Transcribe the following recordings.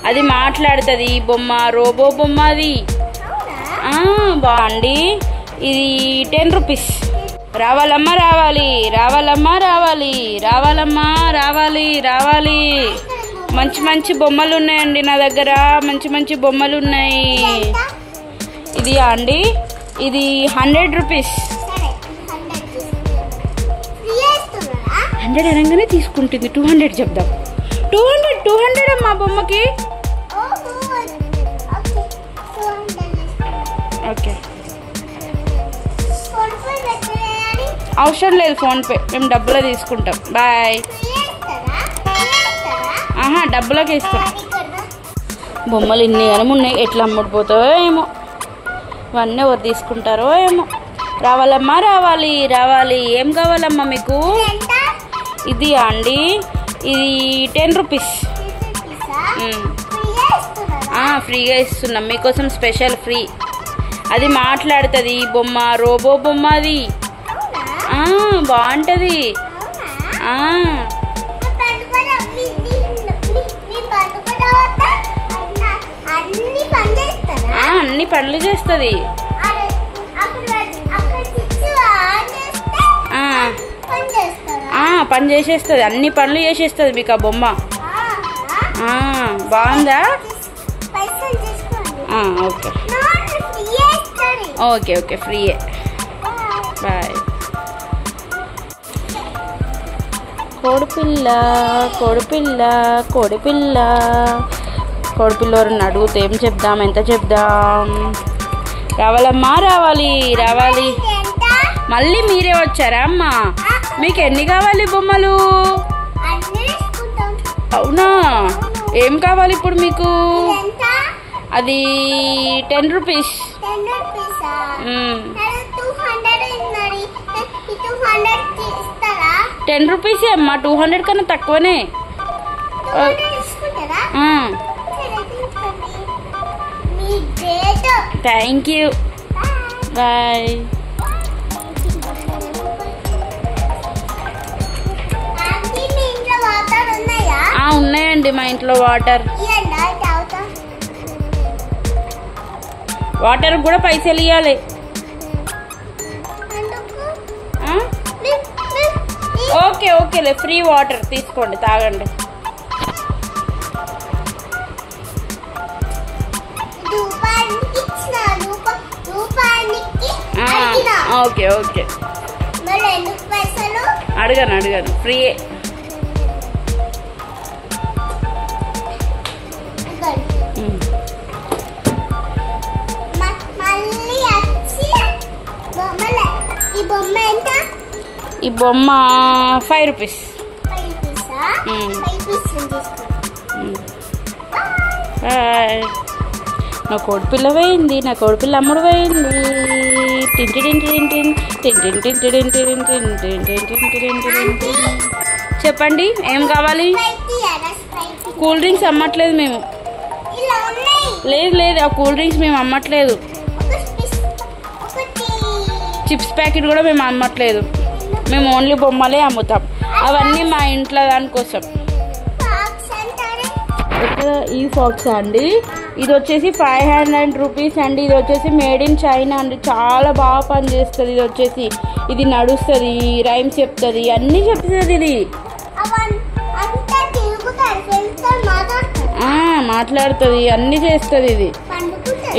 అది మాట్లాడుతుంది బొమ్మ, రోబో బొమ్మ అది. బాగుంది. ఇది 10 రూపీస్. రావాలమ్మా రావాలి, రావాలమ్మా రావాలి, రావాలమ్మా రావాలి, రావాలి. మంచి మంచి బొమ్మలు ఉన్నాయండి నా దగ్గర, మంచి మంచి బొమ్మలు ఉన్నాయి. ఇది అండి, ఇది 100 రూపీస్. 100 అనగానే తీసుకుంటుంది. 200 చెప్దాం. 200 అమ్మా బొమ్మకి. ఓకే, అవసరం లేదు ఫోన్పే, మేము డబ్బులో తీసుకుంటాం. బాయ్. డబ్బులోకి ఇస్తాం. బొమ్మలు ఇన్ని గనం ఉన్నాయి, ఎట్లా అమ్ముడిపోతావో ఏమో, ఇవన్నీ ఎవరు తీసుకుంటారో ఏమో. రావాలమ్మా రావాలి, రావాలి. ఏం కావాలమ్మా మీకు? ఇది అండి, ఇది 10 రూపీస్. ఫ్రీగా ఇస్తున్నాం మీకోసం, స్పెషల్ ఫ్రీ. అది మాట్లాడుతుంది బొమ్మ, రోబో బొమ్మ అది. బాగుంటుంది. అన్ని పనులు చేస్తుంది. పని చేసేస్తుంది, అన్ని పనులు చేసేస్తుంది మీకు ఆ బొమ్మ. బాగుందా? ఓకే ఓకే ఓకే, ఫ్రీయే. బాయ్. కోడిపిల్ల కోడిపిల్ల కోడిపిల్ల కోడిపిల్లవారిని అడిగితే ఏం చెప్దాం, ఎంత చెప్దాం? రావాలమ్మా రావాలి, రావాలి. మళ్ళీ మీరే వచ్చారా అమ్మా? మీకు ఎన్ని కావాలి బొమ్మలు? అవునా? ఏం కావాలి ఇప్పుడు మీకు? అది 10 రూపీస్. 10 రూపీసే అమ్మా, 200 కన్నా తక్కువనే. Thank you. బాయ్. ఉన్నాయండి మా ఇంట్లో వాటర్. వాటర్ కూడా పైసలు ఇవ్వాలి. ఓకే ఓకేలే, ఫ్రీ వాటర్ తీసుకోండి, తాగండి. ఓకే ఓకే, అడగను అడగను, ఫ్రీయే. ఈ బొమ్మ 5 రూపీస్. నా కోడిపిల్ల పోయింది, నా కోడిపిల్ల అమ్ముడు పోయింది. చెప్పండి ఏం కావాలి? కూల్ డ్రింక్స్ అమ్మట్లేదు మేము. లేదు లేదు, ఆ కూల్ డ్రింక్స్ మేము అమ్మట్లేదు. చిప్స్ ప్యాకెట్ కూడా మేము అమ్మట్లేదు. మేము ఓన్లీ బొమ్మలే అమ్ముతాం. అవన్నీ మా ఇంట్లో దానికోసం. ఈ ఫాక్స్ అండి, ఇది వచ్చేసి 500 రూపీస్ అండి. ఇది వచ్చేసి మేడ్ ఇన్ చైనా అండి. చాలా బాగా పనిచేస్తుంది. ఇది వచ్చేసి ఇది నడుస్తుంది, రైమ్స్ చెప్తుంది, అన్నీ చెప్తుంది. ఇది మాట్లాడుతుంది, అన్నీ చేస్తుంది. ఇది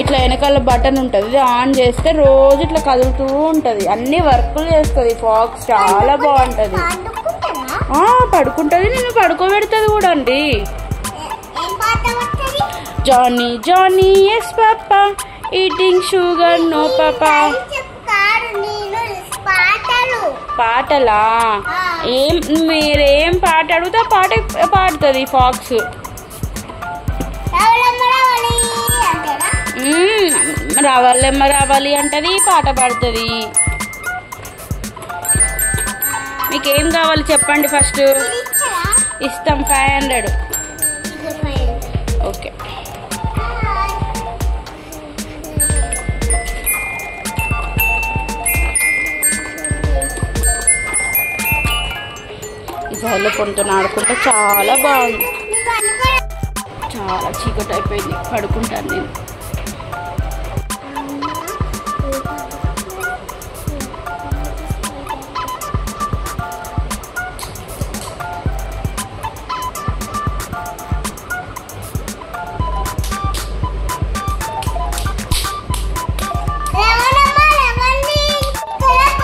ఇట్లా వెనకాల బటన్ ఉంటుంది, ఇది ఆన్ చేస్తే రోజు ఇట్లా కదులుతూ ఉంటుంది. అన్ని వర్కులు చేస్తుంది ఫాక్స్. చాలా బాగుంటుంది. పడుకుంటుంది, నేను పడుకోబెడుతుంది కూడా అండి. Johnny Johnny yes papa, eating sugar no papa. పాటలా? మీరేం పాట అడిగితే పాట పాడుతుంది ఫాక్స్. రావాలమ్మ రావాలి అంటది, పాట పాడుతుంది. మీకేం కావాలి చెప్పండి ఫస్ట్. ఇస్తాం 500. ఓకే. జైలపొంతో ఆడుకుంటే చాలా బాగుంది. చాలా చీకటి అయిపోయింది, పడుకుంటాను నేను.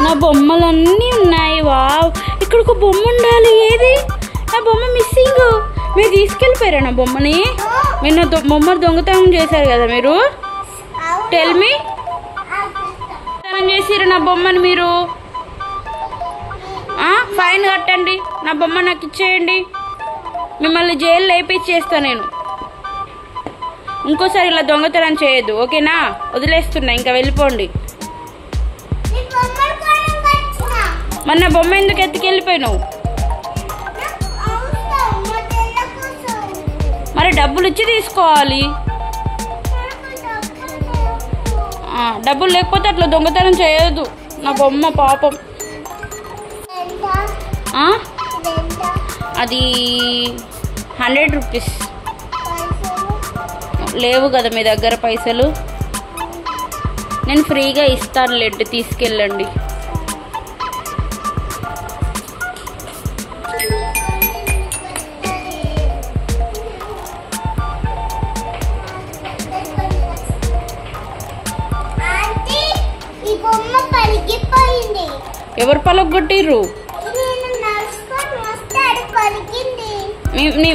నా బొమ్మలన్నీ ఉన్నాయి. వావ్, ఇక్కడ ఒక బొమ్మ ఉండాలి. ఏది? నా బొమ్మ మిస్సింగ్. మీరు తీసుకెళ్ళిపోయారా నా బొమ్మని? మీరు నా బొమ్మ దొంగతనం చేశారు కదా మీరు. టెల్ మీ, చేసిరు నా బొమ్మని మీరు. ఫైన్ కట్టండి, నా బొమ్మ నాకు ఇచ్చేయండి. మిమ్మల్ని జైల్లో వేయించేస్తా నేను. ఇంకోసారి ఇలా దొంగతనం చేయొద్దు, ఓకేనా? వదిలేస్తున్నా, ఇంకా వెళ్ళిపోండి. మరి నా బొమ్మ ఎందుకు ఎత్తుకెళ్ళిపోయినావు? మరి డబ్బులు ఇచ్చి తీసుకోవాలి. డబ్బులు లేకపోతే అట్లా దొంగతనం చేయొద్దు. నా బొమ్మ పాపం. అది 100 రూపీస్. లేవు కదా మీ దగ్గర పైసలు? నేను ఫ్రీగా ఇస్తాను, లెడ్ తీసుకెళ్ళండి. ఎవరు పలగొట్టిర్రు?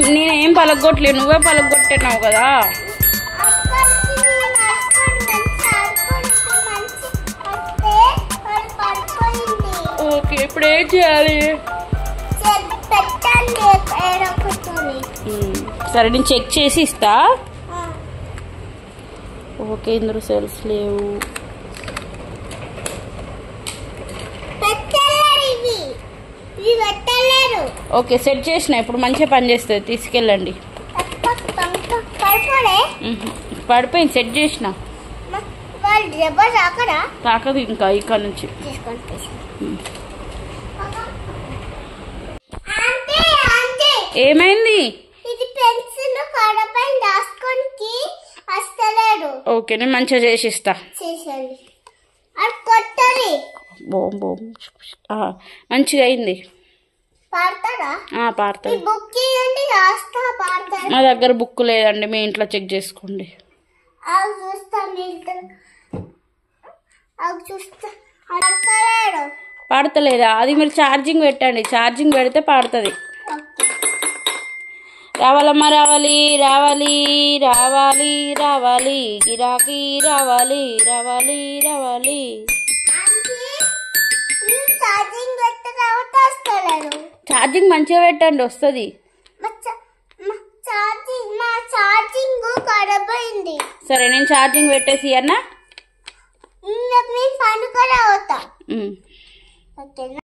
నేనేం పలగొట్టలేదు, నువ్వే పలగొట్టినావు కదా. ఓకే, ఇప్పుడు ఏం చేయాలి? సరే, నేను చెక్ చేసి ఇస్తా. ఓకే, ఇందులో సెల్స్ లేవు. ఓకే, సెట్ చేసిన. ఇప్పుడు మంచిగా పని చేస్తుంది, తీసుకెళ్ళండి. పడిపోయింది, సెట్ చేసిన. తాకదు ఇంకా ఇక్కడ నుంచి. ఏమైంది? ఓకే, నేను మంచిగా చేసిస్తా. మంచిగా అయింది. మా దగ్గర బుక్ లేదండి, మీ ఇంట్లో చెక్ చేసుకోండి. పాడతలేదా? అది మీరు ఛార్జింగ్ పెట్టండి, ఛార్జింగ్ పెడితే పాడుతుంది. రావాలమ్మా, రావాలి రావాలి రావాలి రావాలి, గిరాకీ రావాలి రావాలి రావాలి. ఛార్జింగ్ మంచిగా పెట్టండి, వస్తుంది. సరే, నేను ఛార్జింగ్ పెట్టేసి అన్నా.